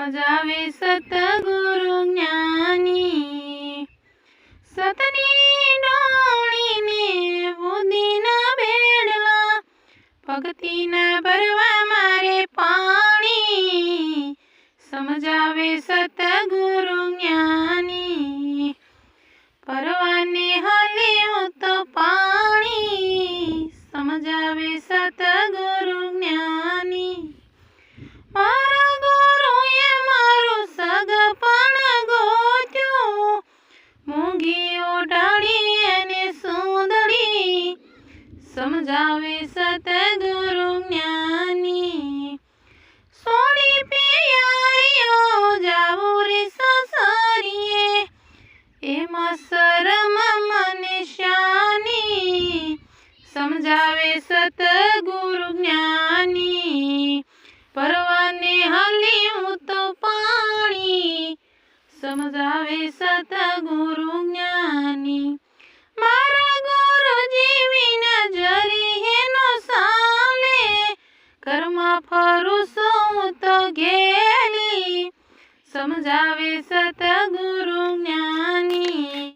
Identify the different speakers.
Speaker 1: સમજાવે સતગુરુ જ્ઞાની। સતની ડોણીને બુદ્ધિના બેડલા, ભક્તિના ભરવા મારે પાણી। સમજાવે સતગુરુ જ્ઞાની, પરવાને હલ્યું તો પાણી। સમજાવે સતગુરુ જ્ઞાની। મારા ગુરુએ મારું સગપણ ગોત્યું, મૂંગી ઓઢાડી એને સુંદડી। સમજાવે સતગુરુ જ્ઞાની। સોની પિયારીઓ જાવું રે સસરીએ, એમાં શરમ મને શાની। સમજાવે સતગુરુ જ્ઞાની, પરવાને હલ્યું તો પાણી। સમજાવે સતગુરુ જ્ઞાની। મારા ગુરુજી નજરી હેનો સાલે, ઘરમાં ફરું છું તો ઘેલી। સમજાવે સતગુરુ જ્ઞાની।